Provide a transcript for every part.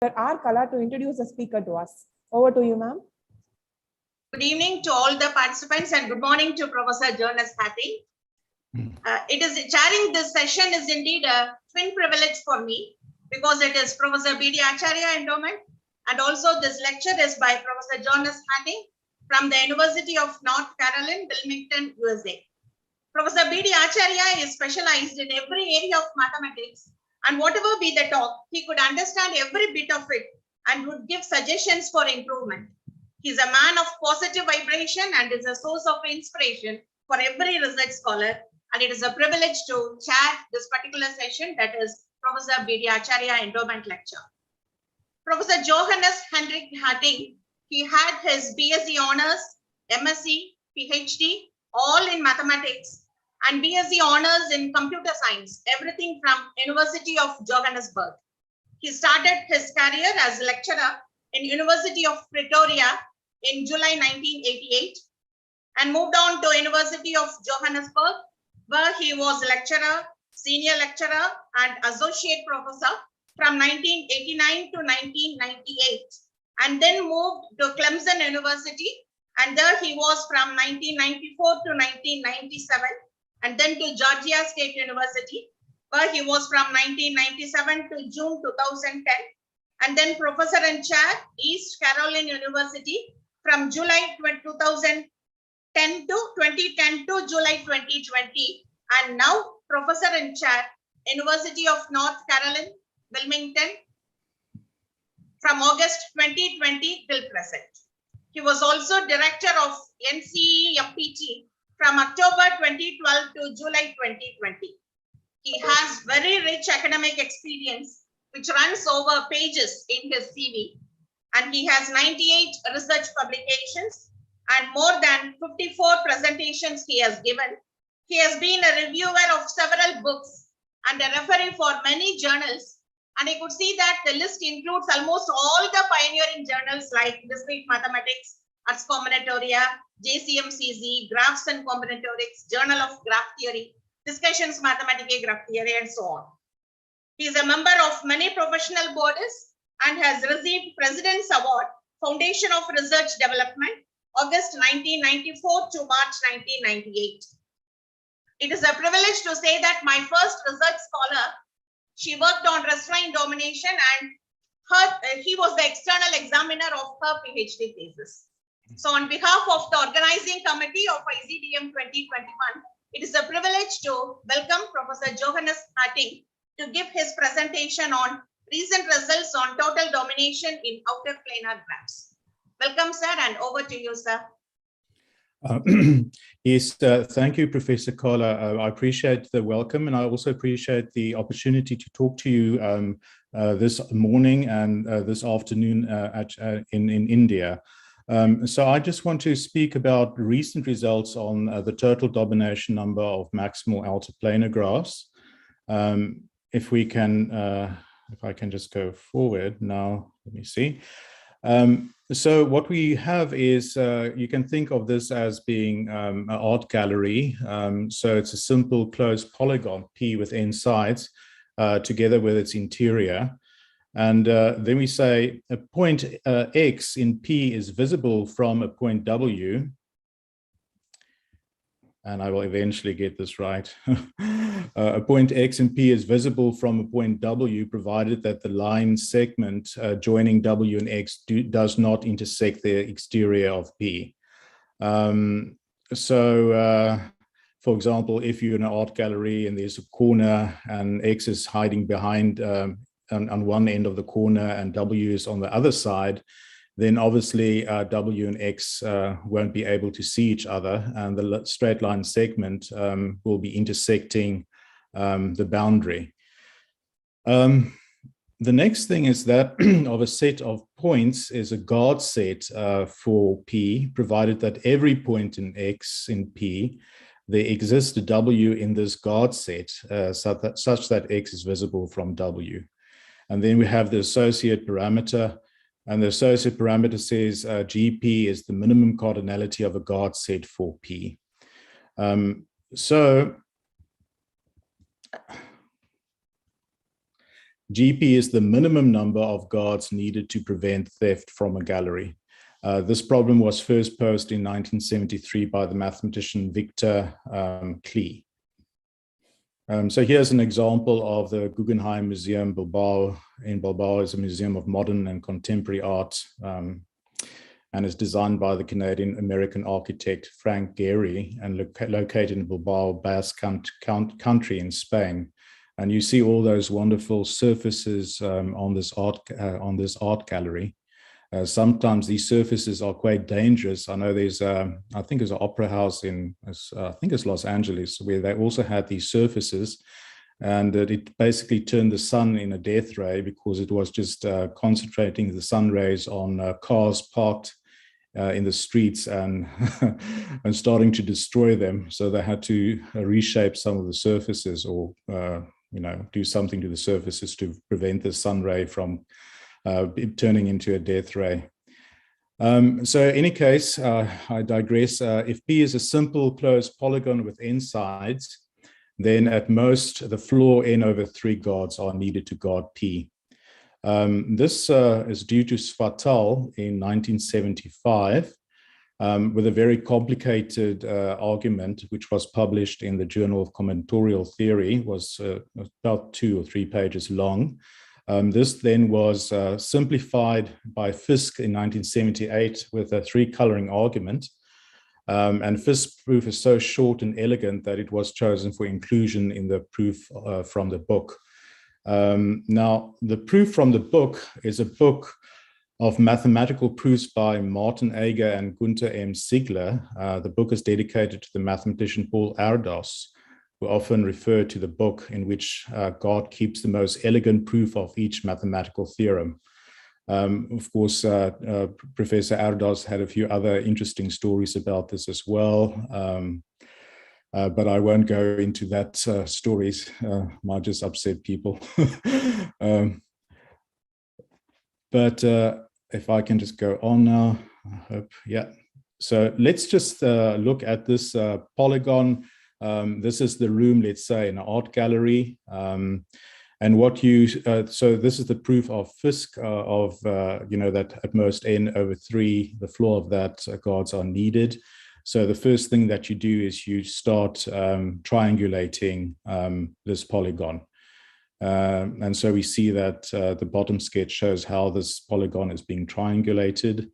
R. Kala to introduce the speaker to us. Over to you, ma'am. Good evening to all the participants and good morning to Professor Johannes Hattingh. Chairing this session is indeed a twin privilege for me because it is Professor B.D. Acharya Endowment and also this lecture is by Professor Johannes Hattingh from the University of North Carolina, Wilmington, USA. Professor B.D. Acharya is specialized in every area of mathematics, and whatever be the talk, he could understand every bit of it and would give suggestions for improvement. He's a man of positive vibration and is a source of inspiration for every research scholar. And it is a privilege to chair this particular session, that is Professor B.D. Acharya Endowment Lecture. Professor Johannes Hattingh, he had his BSc Honors, MSc, PhD, all in mathematics, and BSc Honors in Computer Science, everything from University of Johannesburg. He started his career as a lecturer in University of Pretoria in July 1988 and moved on to University of Johannesburg, where he was lecturer, senior lecturer, and associate professor from 1989 to 1998, and then moved to Clemson University, and there he was from 1994 to 1997, and then to Georgia State University, where he was from 1997 to June 2010, and then professor and chair, East Carolina University from July 2010 to July 2020, and now professor and chair, University of North Carolina, Wilmington, from August 2020 till present. He was also director of NCEMPT from October 2012 to July 2020. He has very rich academic experience, which runs over pages in his CV, and he has 98 research publications and more than 54 presentations he has given. He has been a reviewer of several books and a referee for many journals, and I could see that the list includes almost all the pioneering journals like Discrete Mathematics, Ars Combinatoria, JCMCZ, Graphs and Combinatorics, Journal of Graph Theory, Discussions Mathematicae Graph Theory, and so on. He is a member of many professional bodies and has received President's Award, Foundation of Research Development, August 1994 to March 1998. It is a privilege to say that my first research scholar, she worked on restraint domination, and he was the external examiner of her PhD thesis. So on behalf of the organizing committee of ICDM21, it is a privilege to welcome Professor Johannes Hattingh to give his presentation on recent results on total domination in outer planar graphs. Welcome, sir, and over to you, sir. Yes, thank you, Professor Kala. I appreciate the welcome, and I also appreciate the opportunity to talk to you this morning and this afternoon in India. So I just want to speak about recent results on the total domination number of maximal outer planar graphs. If we can, if I can just go forward now, let me see. So what we have is, you can think of this as being an art gallery. So it's a simple closed polygon, P with n sides, together with its interior. And then we say a point X in P is visible from a point W. And I will eventually get this right. A point X in P is visible from a point W, provided that the line segment joining W and X does not intersect the exterior of P. For example, if you're in an art gallery and there's a corner and X is hiding behind on one end of the corner and W is on the other side, then obviously W and X won't be able to see each other, and the straight line segment will be intersecting the boundary. The next thing is that of a set of points is a guard set for P, provided that every point in X in P, there exists a W in this guard set such that X is visible from W. And then we have the associate parameter. And the associate parameter says GP is the minimum cardinality of a guard set for P. So GP is the minimum number of guards needed to prevent theft from a gallery. This problem was first posed in 1973 by the mathematician Victor Klee. So here's an example of the Guggenheim Museum Bilbao. In Bilbao is a museum of modern and contemporary art, and is designed by the Canadian-American architect Frank Gehry and located in Bilbao, Basque country in Spain. And you see all those wonderful surfaces on this art gallery. Sometimes these surfaces are quite dangerous. I know there's, I think there's an opera house in, I think it's Los Angeles, where they also had these surfaces, and it basically turned the sun in a death ray because it was just concentrating the sun rays on cars parked in the streets and and starting to destroy them. So they had to reshape some of the surfaces, or do something to the surfaces to prevent the sun ray from turning into a death ray. So in any case, I digress. If P is a simple closed polygon with n sides, then at most the floor n over 3 guards are needed to guard P. This is due to Svattal in 1975 with a very complicated argument, which was published in the Journal of Combinatorial Theory, was about 2 or 3 pages long. This then was simplified by Fisk in 1978 with a 3-coloring argument. And Fisk's proof is so short and elegant that it was chosen for inclusion in the proof from the book. Now, the proof from the book is a book of mathematical proofs by Martin Ager and Gunther M. Ziegler. The book is dedicated to the mathematician Paul Ardos, who often refer to the book in which God keeps the most elegant proof of each mathematical theorem. Of course, Professor Ardos had a few other interesting stories about this as well, but I won't go into that stories, might just upset people. But if I can just go on now, I hope, yeah. So let's just look at this polygon. This is the room, let's say, in an art gallery. And what you, so this is the proof of Fisk of, that at most n over 3, the floor of that guards are needed. So the first thing that you do is you start triangulating this polygon. And so we see that the bottom sketch shows how this polygon is being triangulated.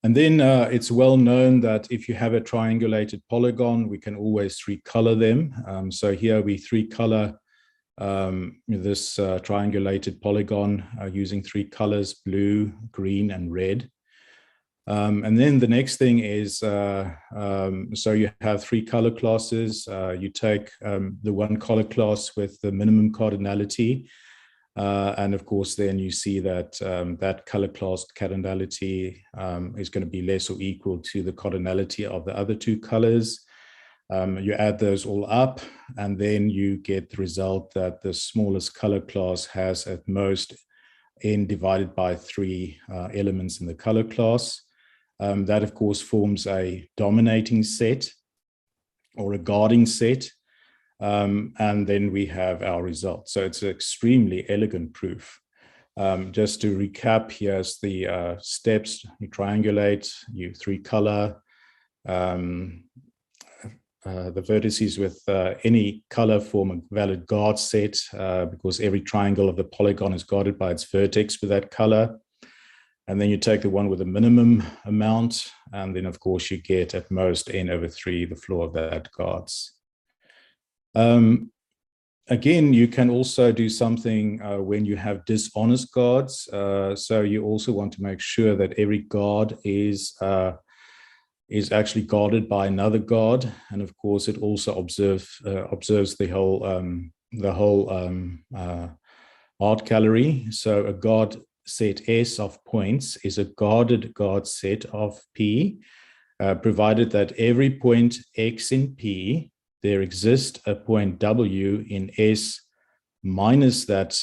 And then it's well known that if you have a triangulated polygon, we can always 3-color them. So here we 3-color this triangulated polygon using 3 colors, blue, green, and red. And then the next thing is, so you have 3 color classes. You take the one color class with the minimum cardinality. And of course, then you see that that color class cardinality is going to be less or equal to the cardinality of the other 2 colors. You add those all up, and then you get the result that the smallest color class has at most n divided by 3 elements in the color class. That, of course, forms a dominating set or a guarding set. And then we have our result. So it's an extremely elegant proof. Just to recap, here's the steps. You triangulate, you 3-color the vertices with any color form a valid guard set, because every triangle of the polygon is guarded by its vertex with that color. And then you take the one with the minimum amount, and then of course you get at most n over 3, the floor of that guards. Again, you can also do something when you have dishonest guards. So you also want to make sure that every guard is actually guarded by another guard, and of course it also observes the whole art gallery. So a guard set S of points is a guarded guard set of P, provided that every point X in P, there exists a point W in S minus that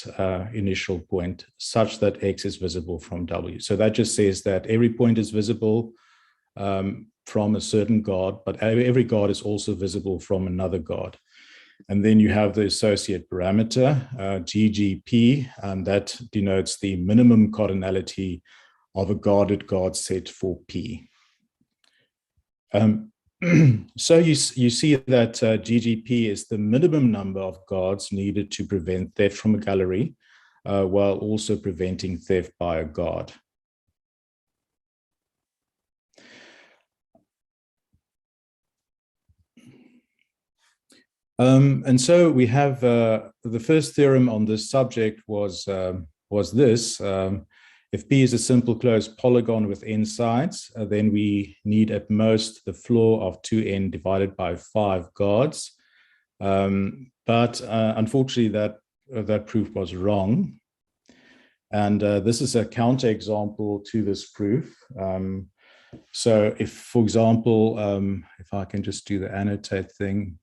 initial point, such that X is visible from W. So that just says that every point is visible from a certain guard, but every guard is also visible from another guard. And then you have the associate parameter, GGP, and that denotes the minimum cardinality of a guarded guard set for P. So you see that GGP is the minimum number of guards needed to prevent theft from a gallery, while also preventing theft by a guard. And so we have the first theorem on this subject was this. If P is a simple closed polygon with n sides, then we need at most the floor of 2n divided by 5 guards. But unfortunately, that proof was wrong. And this is a counterexample to this proof. So if, for example, if I can just do the annotate thing,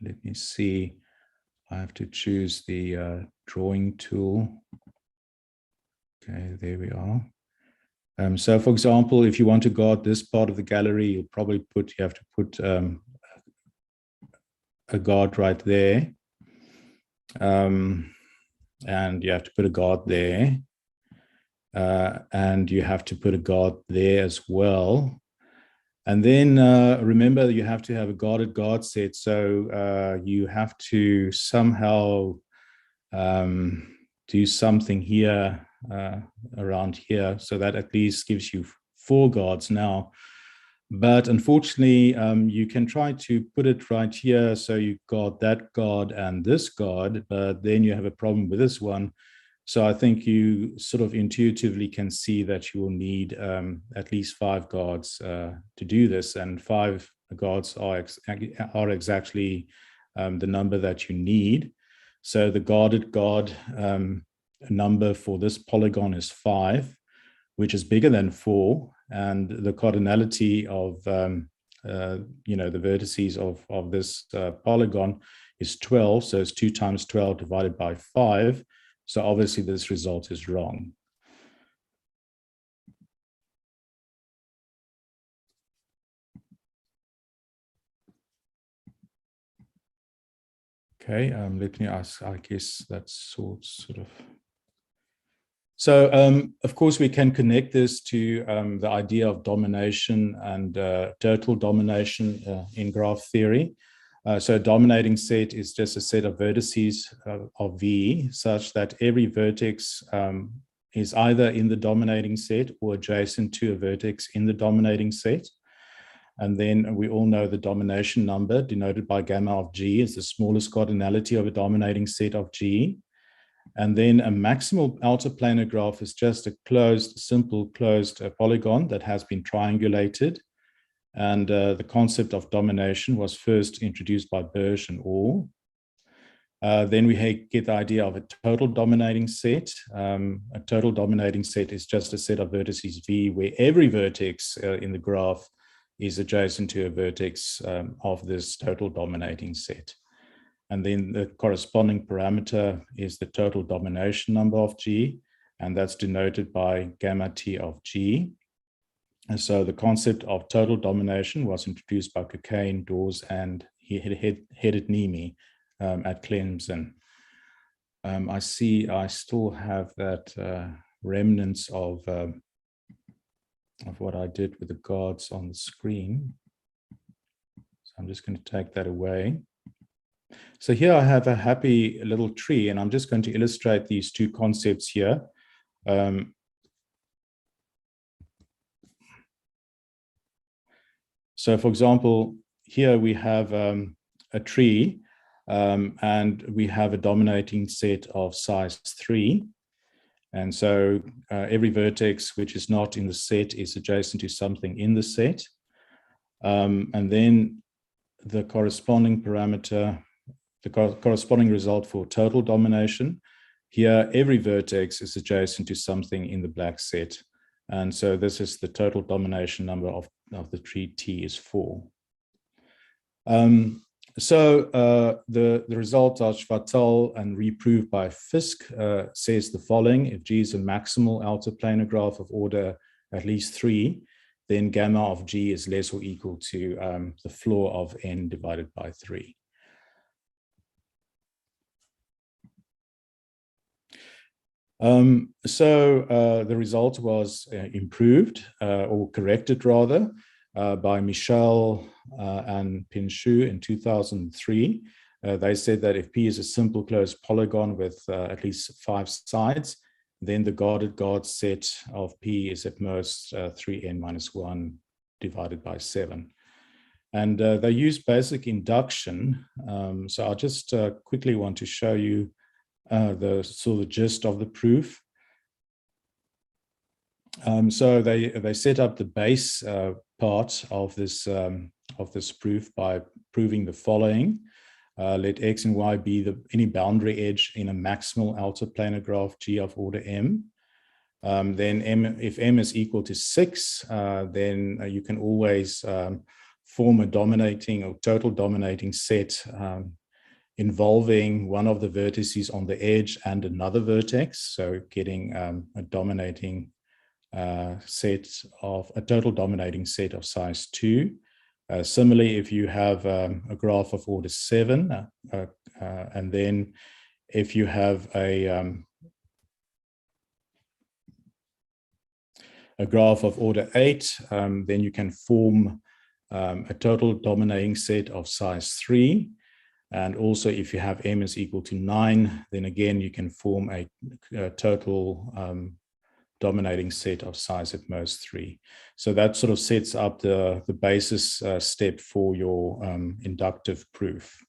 let me see, I have to choose the drawing tool. Okay, there we are. So for example, if you want to guard this part of the gallery, you have to put a guard right there. And you have to put a guard there. And you have to put a guard there as well. And then remember, you have to have a guarded guard set. So you have to somehow do something here around here. So that at least gives you 4 guards now. But unfortunately, you can try to put it right here. So you guard that guard and this guard, but then you have a problem with this one. So I think you sort of intuitively can see that you will need at least 5 guards to do this, and 5 guards are exactly the number that you need. So the guarded guard number for this polygon is 5, which is bigger than 4, and the cardinality of the vertices of this polygon is 12. So it's 2 times 12 divided by 5. So obviously this result is wrong. Okay, let me ask, I guess that's sort of. So of course we can connect this to the idea of domination and total domination in graph theory. So a dominating set is just a set of vertices of V such that every vertex is either in the dominating set or adjacent to a vertex in the dominating set. And then we all know the domination number denoted by gamma of G is the smallest cardinality of a dominating set of G. And then a maximal outer planar graph is just a closed, simple closed polygon that has been triangulated. And the concept of domination was first introduced by Burge and Orr. Then we get the idea of a total dominating set. A total dominating set is just a set of vertices V where every vertex in the graph is adjacent to a vertex of this total dominating set. And then the corresponding parameter is the total domination number of G, and that's denoted by gamma T of G. And so the concept of total domination was introduced by Cocaine, Dawes, and Hedetnimi at Clemson. I see I still have that remnants of what I did with the guards on the screen. So I'm just going to take that away. So here I have a happy little tree, and I'm just going to illustrate these 2 concepts here. So for example, here we have a tree, and we have a dominating set of size 3. And so every vertex which is not in the set is adjacent to something in the set. And then the corresponding parameter, the corresponding result for total domination. Here, every vertex is adjacent to something in the black set. And so this is the total domination number of the tree T is 4. So the result of Schwartal and reproved by Fisk says the following: if G is a maximal outer planar graph of order at least 3, then gamma of G is less or equal to the floor of n divided by 3. The result was improved or corrected rather by Michel and Pinshu in 2003. They said that if P is a simple closed polygon with at least 5 sides, then the guarded guard set of P is at most 3n minus 1 divided by 7. And they use basic induction. So I just quickly want to show you the gist of the proof. So they set up the base part of this proof by proving the following. Let X and Y be any boundary edge in a maximal outer planar graph G of order M. Then if M is equal to 6, then you can always form a dominating or total dominating set involving one of the vertices on the edge and another vertex. So getting a dominating total dominating set of size 2. Similarly, if you have a graph of order 7, and then if you have a graph of order 8, then you can form a total dominating set of size 3. And also, if you have M is equal to 9, then again, you can form a total dominating set of size at most 3. So that sort of sets up the basis step for your inductive proof.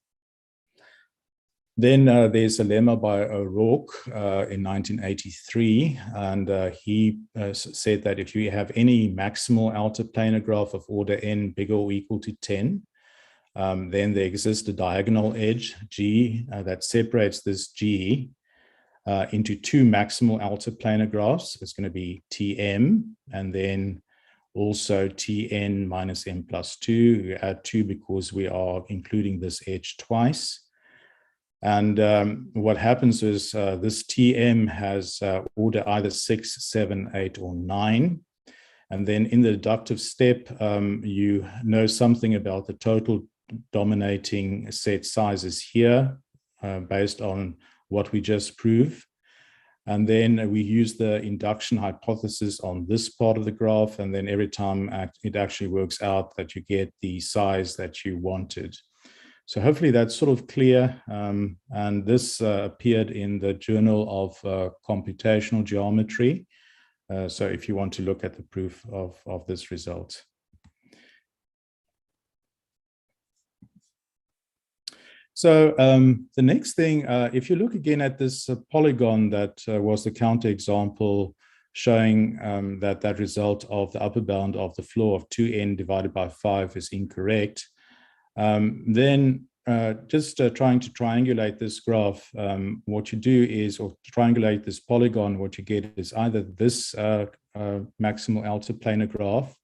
Then there's a lemma by O'Rourke in 1983, and he said that if you have any maximal outer planar graph of order n bigger or equal to 10, then there exists a diagonal edge G that separates this G into 2 maximal outer planar graphs. It's going to be Tm and then also Tn minus m plus 2. We add 2 because we are including this edge twice. And what happens is this Tm has order either 6, 7, 8, or 9. And then in the deductive step, you know something about the total dominating set sizes here based on what we just proved. And then we use the induction hypothesis on this part of the graph. And then every time it actually works out that you get the size that you wanted. So hopefully that's sort of clear. And this appeared in the Journal of Computational Geometry. So if you want to look at the proof of this result. So the next thing, if you look again at this polygon that was the counterexample showing that result of the upper bound of the floor of 2n divided by 5 is incorrect, then just trying to triangulate this graph, what you do is, or triangulate this polygon, what you get is either this maximal outer planar graph,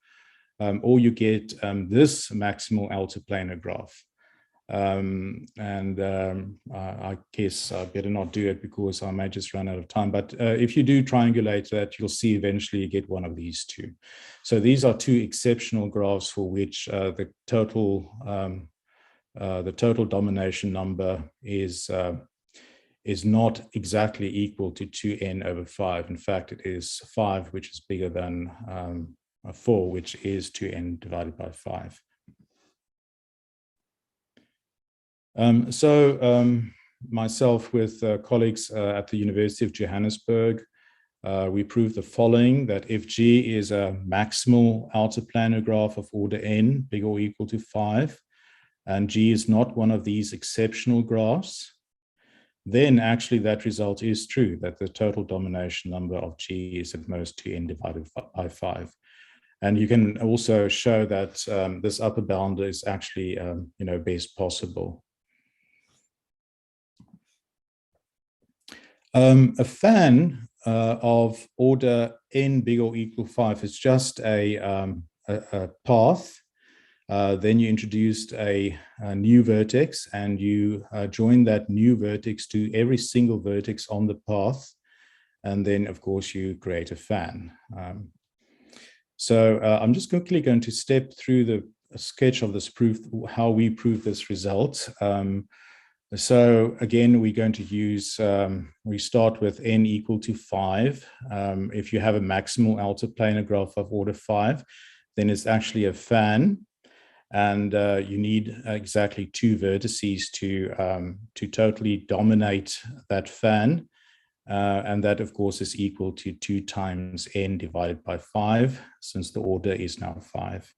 or you get this maximal outer planar graph. I guess I better not do it because I may just run out of time. But if you do triangulate that, you'll see eventually you get one of these two. So these are 2 exceptional graphs for which the total domination number is not exactly equal to 2n over 5. In fact, it is 5, which is bigger than 4, which is 2n divided by 5. Myself with colleagues at the University of Johannesburg, we proved the following, that if G is a maximal outer planar graph of order n, bigger or equal to 5, and G is not one of these exceptional graphs, then actually that result is true, that the total domination number of G is at most 2n divided by 5. And you can also show that this upper bound is actually best possible. A fan of order n bigger or equal to 5 is just a path. Then you introduced a new vertex, and you join that new vertex to every single vertex on the path. And then, of course, you create a fan. I'm just quickly going to step through the sketch of this proof, how we prove this result. So again, we're going to use, we start with n equal to 5. If you have a maximal altiplanar graph of order 5, then it's actually a fan, and you need exactly 2 vertices to totally dominate that fan. And that, of course, is equal to 2 times n divided by 5, since the order is now 5.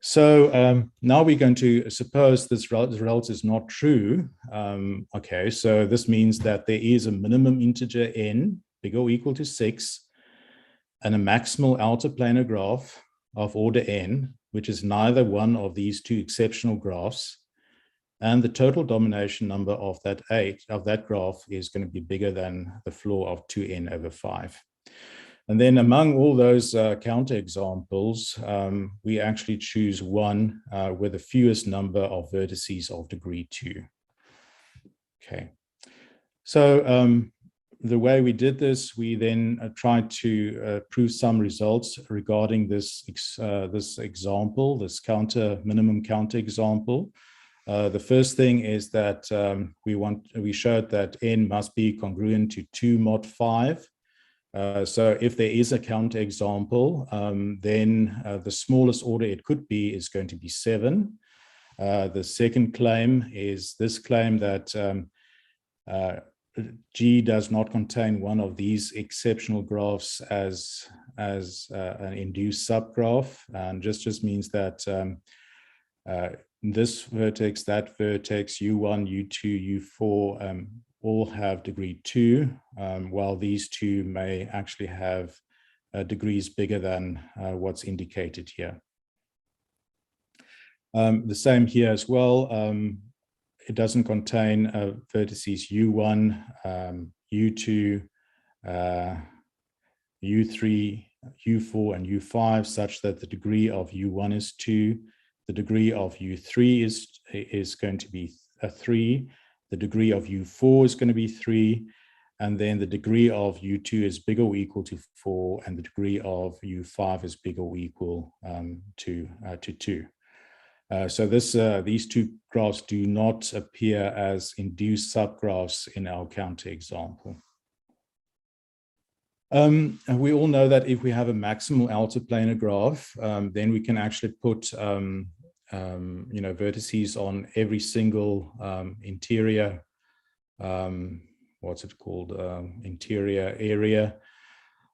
So now we're going to suppose this result is not true. Okay, so this means that there is a minimum integer n, bigger or equal to 6, and a maximal altiplanar graph of order n, which is neither one of these 2 exceptional graphs. And the total domination number of that graph is going to be bigger than the floor of 2n over 5. And then among all those counterexamples, we actually choose one with the fewest number of vertices of degree 2. Okay. So the way we did this, we then tried to prove some results regarding this example, this minimum counter example. The first thing is that we showed that n must be congruent to 2 mod 5. So if there is a counterexample, then the smallest order it could be is going to be 7. The second claim is this claim that G does not contain one of these exceptional graphs as an induced subgraph, and just means that this vertex, that vertex, U1, U2, U4, all have degree 2, while these 2 may actually have degrees bigger than what's indicated here. The same here as well. It doesn't contain vertices U1, U2, U3, U4, and U5, such that the degree of U1 is 2. The degree of U3 is going to be 3. The degree of U4 is going to be 3. And then the degree of U2 is bigger or equal to 4. And the degree of U5 is bigger or equal to 2. So these 2 graphs do not appear as induced subgraphs in our counterexample. We all know that if we have a maximal altiplanar graph, then we can actually put vertices on every single interior, interior area.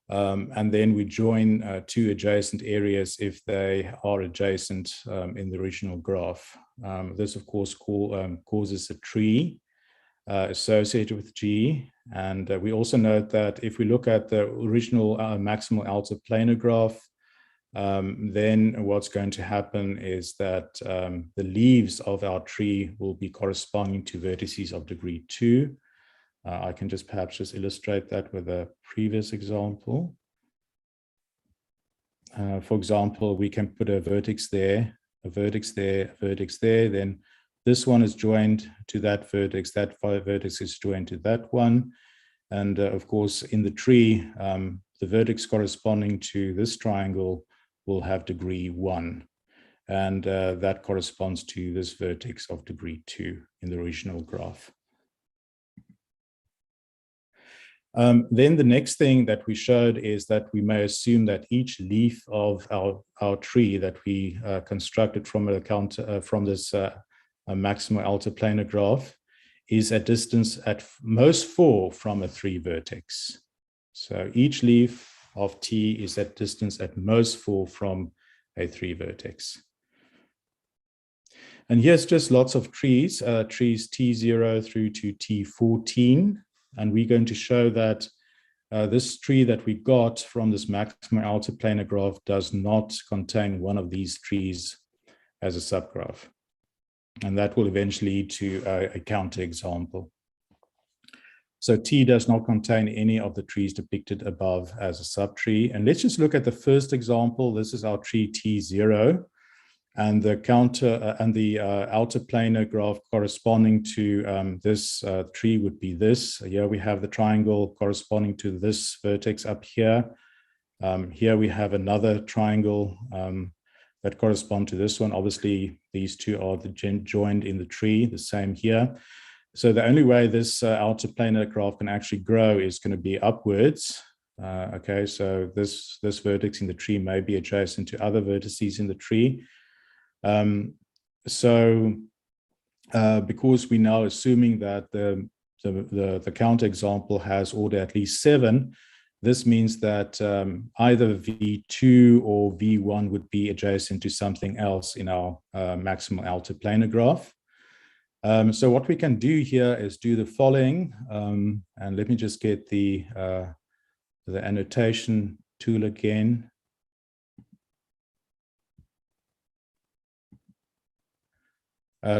And then we join 2 adjacent areas if they are adjacent in the original graph. This, of course, causes a tree associated with G. And we also note that if we look at the original maximal altiplanar graph, then what's going to happen is that the leaves of our tree will be corresponding to vertices of degree 2. I can perhaps illustrate that with a previous example. For example, we can put a vertex there, a vertex there, a vertex there. Then this one is joined to that vertex is joined to that one. And of course, in the tree, the vertex corresponding to this triangle will have degree 1. And that corresponds to this vertex of degree 2 in the original graph. Then the next thing that we showed is that we may assume that each leaf of our tree that we constructed from this maximal altiplanar graph is a distance at most 4 from a 3 vertex. So each leaf of T is at distance at most 4 from a 3 vertex. And here's just lots of trees, trees T0 through to T14. And we're going to show that this tree that we got from this maximal altiplanar graph does not contain one of these trees as a subgraph. And that will eventually lead to a counterexample. So T does not contain any of the trees depicted above as a subtree. And let's just look at the first example. This is our tree T0. And the altiplanar graph corresponding to this tree would be this. Here we have the triangle corresponding to this vertex up here. Here we have another triangle that correspond to this one. Obviously, these two are joined in the tree, the same here. So the only way this outer planar graph can actually grow is going to be upwards. Okay, so this vertex in the tree may be adjacent to other vertices in the tree. Because we're now assuming that the counterexample has order at least 7, this means that either V2 or V1 would be adjacent to something else in our maximal outer planar graph. So what we can do here is do the following, and let me just get the annotation tool again.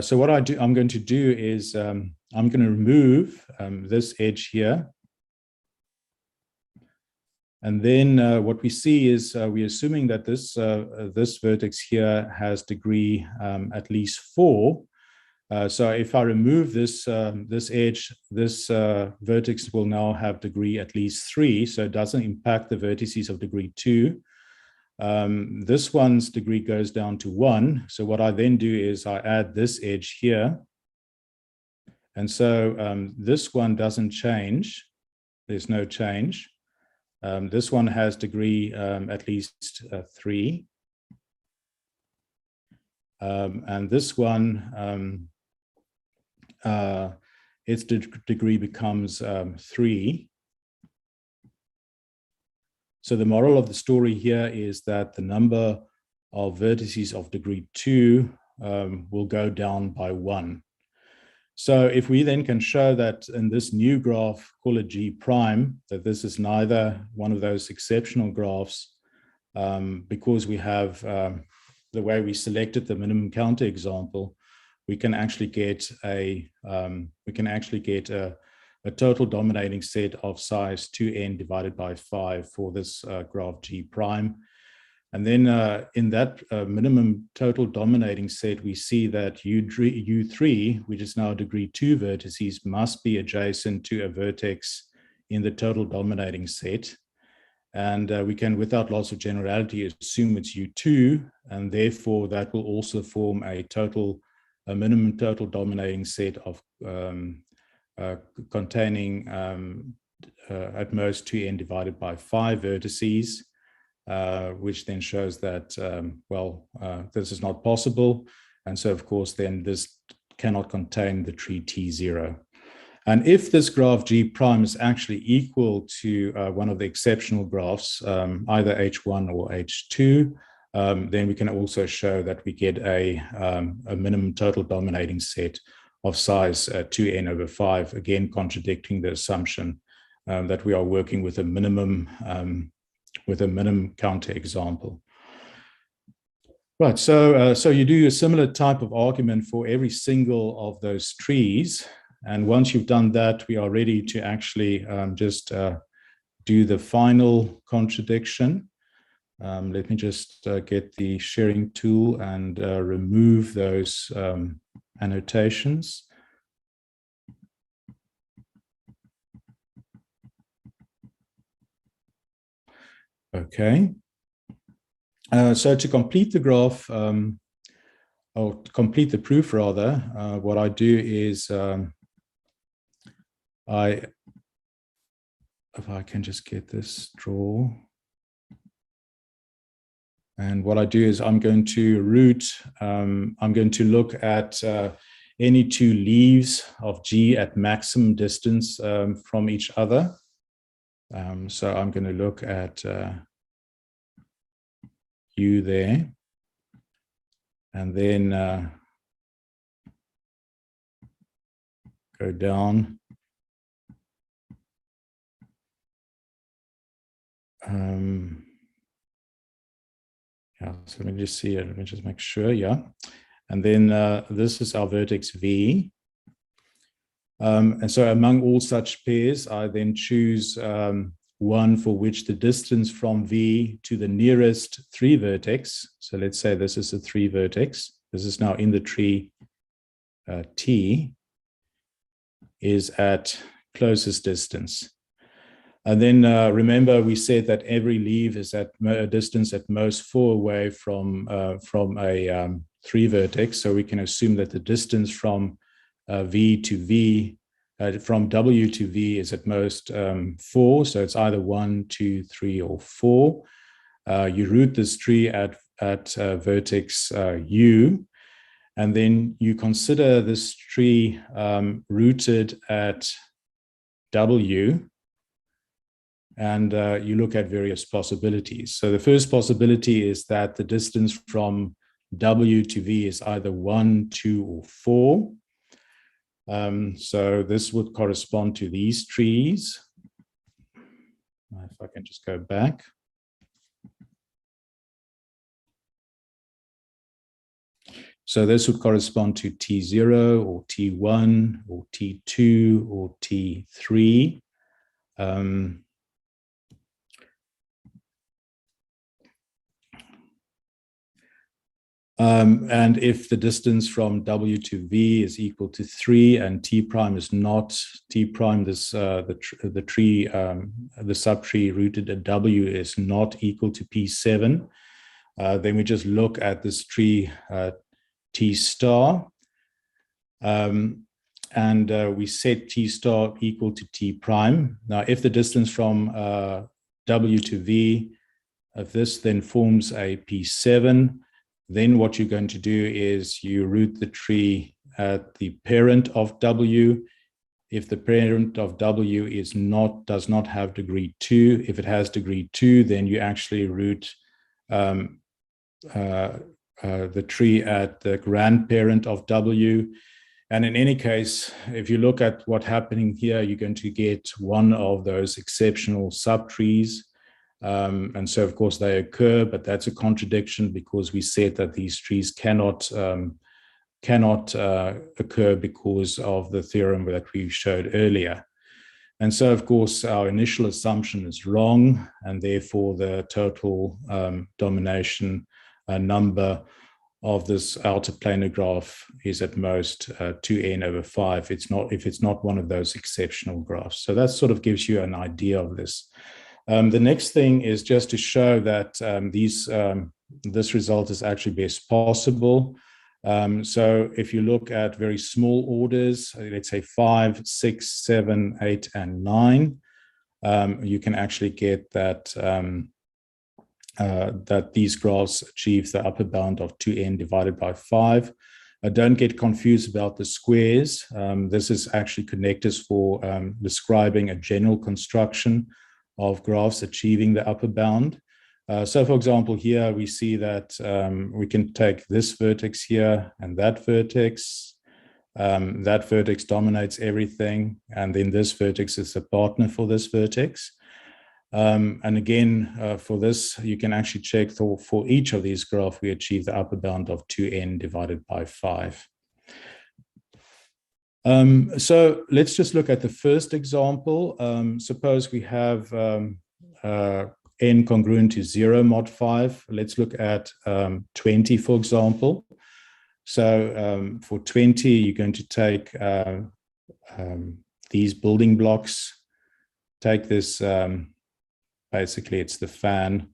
So what I'm going to do is I'm going to remove this edge here. And then what we see is we're assuming that this vertex here has degree at least 4. So if I remove this edge, this vertex will now have degree at least 3. So it doesn't impact the vertices of degree 2. This one's degree goes down to 1. So what I then do is I add this edge here. And so this one doesn't change. There's no change. This one has degree at least 3. And this one, its degree becomes 3. So the moral of the story here is that the number of vertices of degree 2 will go down by 1. So if we then can show that in this new graph, call it G prime, that this is neither one of those exceptional graphs, because we have the way we selected the minimum counter example, we can actually get a total dominating set of size 2n divided by 5 for this graph G prime. And then in that minimum total dominating set, we see that U3, which is now degree 2 vertices, must be adjacent to a vertex in the total dominating set. And we can, without loss of generality, assume it's U2, and therefore that will also form a minimum total dominating set of containing at most 2n divided by 5 vertices, which then shows that, this is not possible. And so, of course, then this cannot contain the tree T0. And if this graph G prime is actually equal to one of the exceptional graphs, either H1 or H2, then we can also show that we get a minimum total dominating set of size 2n over 5, again contradicting the assumption that we are working with a minimum counter example. Right, so you do a similar type of argument for every single of those trees, and once you've done that, we are ready to actually just do the final contradiction. Let me just get the sharing tool and remove those annotations. Okay. So to complete the graph, or to complete the proof rather, what I do is if I can just get this draw. And what I do is I'm going to look at any 2 leaves of G at maximum distance from each other. So I'm going to look at U there, and then go down. Yeah, so let me just see it. Let me just make sure. Yeah. And then this is our vertex V. And so among all such pairs, I then choose one for which the distance from V to the nearest 3 vertex. So let's say this is a 3 vertex. This is now in the tree T, is at closest distance. And then remember, we said that every leaf is at a distance at most 4 away from a 3 vertex. So we can assume that the distance from V to V, from W to V is at most 4. So it's either 1, 2, 3, or 4. You root this tree at vertex U, and then you consider this tree rooted at W, and you look at various possibilities. So the first possibility is that the distance from W to V is either 1, 2, or 4. So this would correspond to these trees. If I can just go back. So this would correspond to T0 or T1 or T2 or T3. And if the distance from W to V is equal to 3 and T prime is not, T prime, the subtree rooted at W is not equal to P7, then we just look at this tree T star, and we set T star equal to T prime. Now, if the distance from W to V of this then forms a P7, then what you're going to do is you root the tree at the parent of W. If the parent of W does not have degree 2, if it has degree 2, then you actually root the tree at the grandparent of W. And in any case, if you look at what's happening here, you're going to get one of those exceptional subtrees. And so, of course, they occur, but that's a contradiction because we said that these trees cannot occur because of the theorem that we showed earlier. And so, of course, our initial assumption is wrong, and therefore the total domination number of this outer planar graph is at most 2n over 5. If it's not one of those exceptional graphs. So that sort of gives you an idea of this. The next thing is just to show that this result is actually best possible. So if you look at very small orders, let's say 5, 6, 7, 8, and 9, you can actually get that that these graphs achieve the upper bound of 2n divided by 5. Don't get confused about the squares. This is actually connectors for describing a general construction of graphs achieving the upper bound. So for example, here we see that we can take this vertex here and that vertex. That vertex dominates everything, and then this vertex is the partner for this vertex. And again, for this, you can actually check for each of these graphs, we achieve the upper bound of 2n divided by 5. So let's just look at the first example. Suppose we have n congruent to 0 mod 5. Let's look at 20, for example. So for 20, you're going to take these building blocks, take this, basically it's the fan,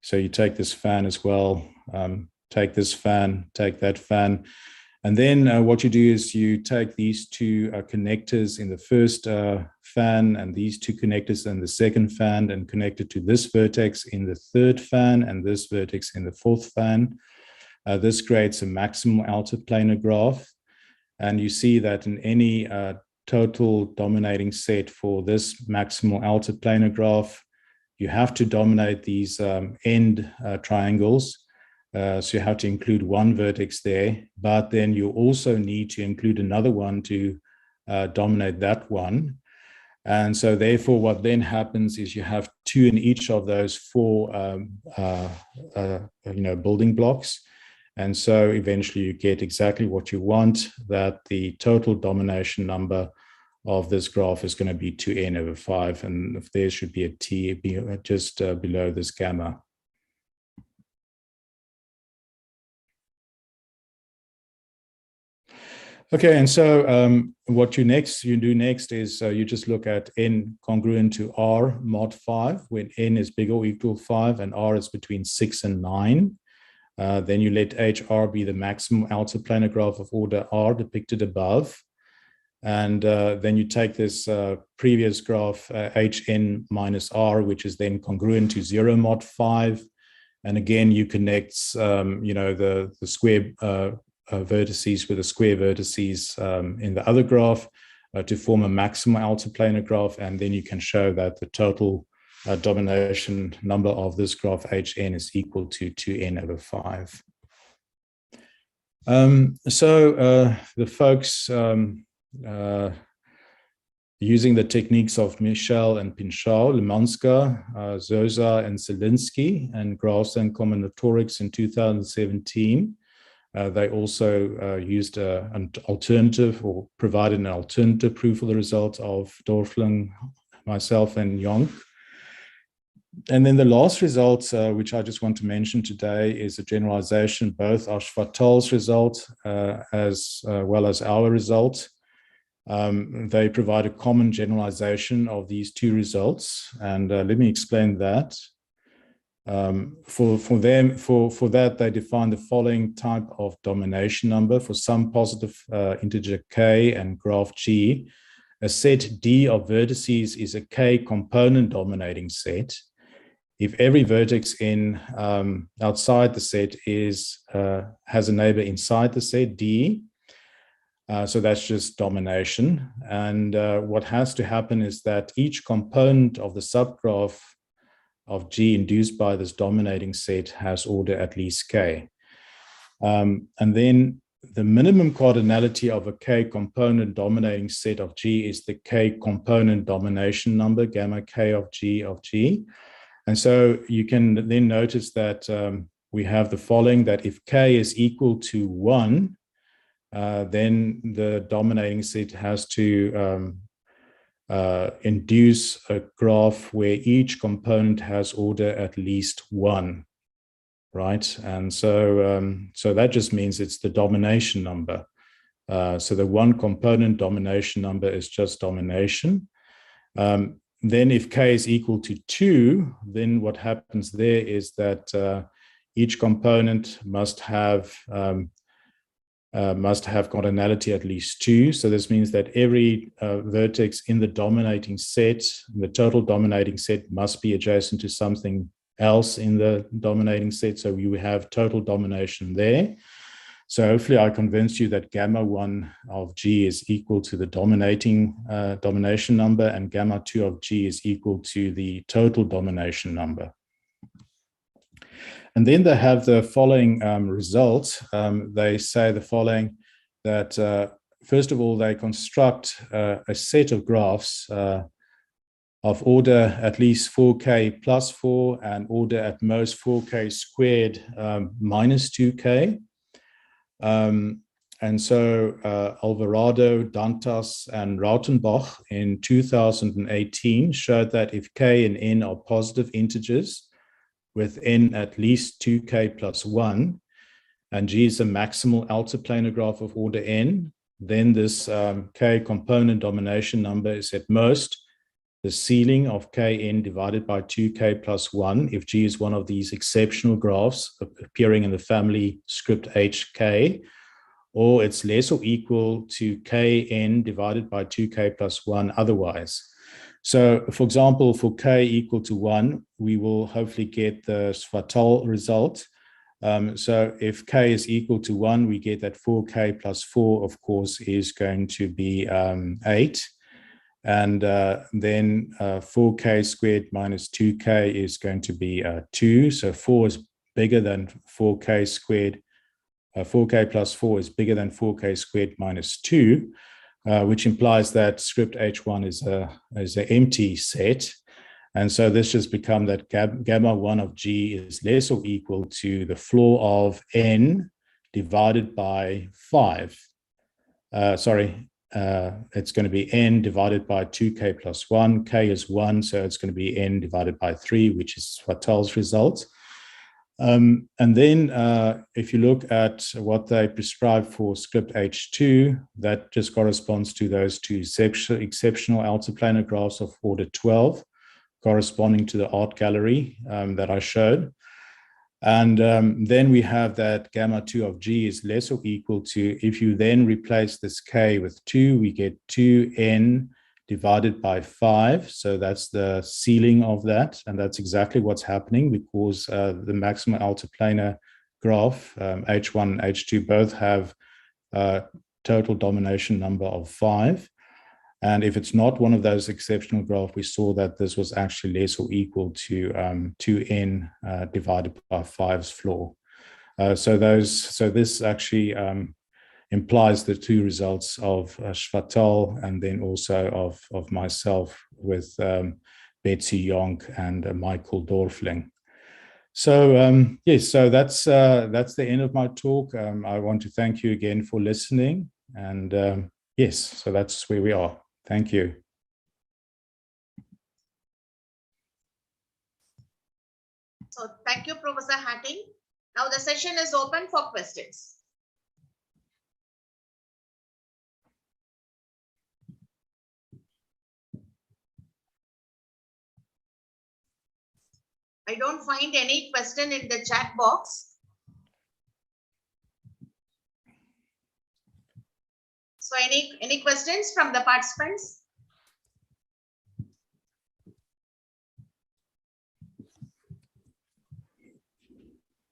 so you take this fan as well, take this fan, take that fan. And then what you do is you take these two connectors in the first fan and these two connectors in the second fan and connect it to this vertex in the third fan and this vertex in the fourth fan. This creates a maximal outer planar graph. And you see that in any total dominating set for this maximal outer planar graph, you have to dominate these end triangles. So you have to include one vertex there, but then you also need to include another one to dominate that one. And so therefore what then happens is you have two in each of those four building blocks. And so eventually you get exactly what you want, that the total domination number of this graph is going to be 2n over 5. And if there should be a t just below this gamma. Okay, and so what you do next is you just look at n congruent to r mod 5 when n is bigger or equal to 5 and r is between 6 and 9. Then you let HR be the maximum altiplanar graph of order r depicted above. And then you take this previous graph HN minus R, which is then congruent to 0 mod 5. And again, you connect, the square vertices with the square vertices in the other graph to form a maximum altiplanar graph. And then you can show that the total domination number of this graph HN is equal to 2n over 5. The folks using the techniques of Michel and Pinchot, Lemanska, Zosa, and Zelinsky, and graphs and combinatorics in 2017. They also used an alternative or provided an alternative proof of the result of Dorfling, myself, and Jonk. And then the last result, which I just want to mention today, is a generalization, both Ashvatal's result as well as our result. They provide a common generalization of these two results, and let me explain that. For that, they define the following type of domination number for some positive integer k and graph G. A set D of vertices is a k component dominating set. If every vertex in outside the set has a neighbor inside the set D, so that's just domination. And what has to happen is that each component of the subgraph of G induced by this dominating set has order at least k. And then the minimum cardinality of a k component dominating set of G is the k component domination number, gamma k of G. And so you can then notice that we have the following, that if k is equal to 1, then the dominating set has to induce a graph where each component has order at least 1, right? And so, so that just means it's the domination number. So the one component domination number is just domination. Then if k is equal to 2, then what happens there is that each component must have cardinality at least 2. So this means that every vertex in the dominating set, the total dominating set, must be adjacent to something else in the dominating set. So you have total domination there. So hopefully I convinced you that gamma 1 of G is equal to the domination number, and gamma 2 of G is equal to the total domination number. And then they have the following result. They say the following, that first of all, they construct a set of graphs of order at least 4k plus 4 and order at most 4k squared minus 2k. And so Alvarado, Dantas, and Rautenbach in 2018 showed that if k and n are positive integers with n at least 2k plus 1, and G is a maximal altiplanar graph of order n, then this k component domination number is at most the ceiling of kn divided by 2k plus 1 if G is one of these exceptional graphs appearing in the family script hk, or it's less or equal to kn divided by 2k plus 1 otherwise. So, for example, for k equal to 1, we will hopefully get the Svatal result. So if k is equal to 1, we get that 4k plus 4, of course, is going to be 8. And then 4k squared minus 2k is going to be 2. So 4 is bigger than 4k squared. 4k plus 4 is bigger than 4k squared minus 2, which implies that script h1 is an empty set. And so this just becomes that gamma 1 of G is less or equal to the floor of n divided by 5. It's going to be n divided by 2k plus 1. K is 1, so it's going to be n divided by 3, which is Svatal's result. And then if you look at what they prescribe for script H2, that just corresponds to those two exceptional altiplanar graphs of order 12, corresponding to the art gallery that I showed. And then we have that gamma 2 of G is less or equal to, if you then replace this K with 2, we get 2n divided by 5. So that's the ceiling of that. And that's exactly what's happening, because the maximum altiplanar graph, H1 and H2, both have a total domination number of 5. And if it's not one of those exceptional graphs, we saw that this was actually less or equal to 2n divided by 5's floor. So this actually implies the two results of Schwartal and then also of myself with Betsy Yonk and Michael Dorfling. So yes, so that's the end of my talk. I want to thank you again for listening, and yes, so that's where we are. Thank you. So thank you, Professor Hattingh. Now the session is open for questions. I don't find any question in the chat box. So any questions from the participants?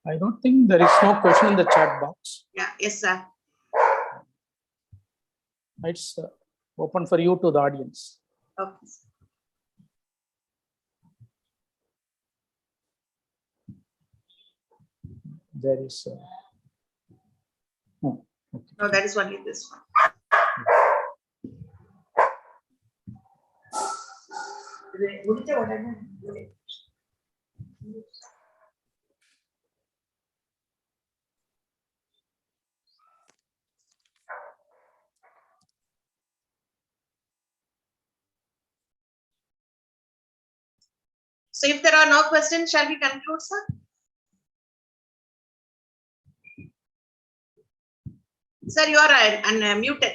I don't think there is no question in the chat box. Yeah, yes, sir. It's open for you to the audience. Okay. There is no. Okay. No, that is only this one. So if there are no questions, shall we conclude, sir? Sir, you are unmuted.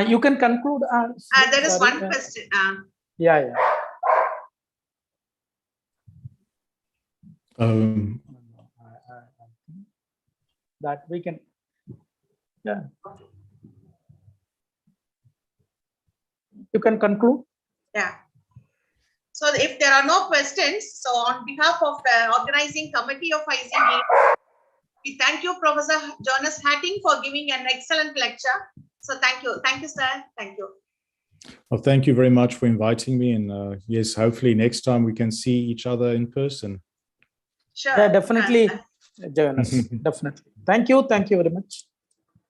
You can conclude. There is sorry, one question. Yeah. That we can. Yeah. You can conclude. Yeah. So if there are no questions, so on behalf of the organizing committee of ICDM, we thank you, Professor Johannes Hattingh, for giving an excellent lecture. So thank you, sir. Thank you. Well, thank you very much for inviting me, and yes, hopefully next time we can see each other in person. Sure. Yeah, definitely, Johannes. Definitely. Thank you very much.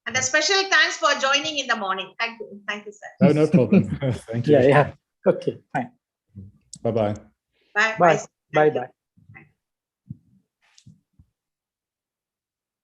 And a special thanks for joining in the morning. Thank you, sir. No problem. Thank you. Yeah. Okay, fine. Bye-bye. Bye. Bye.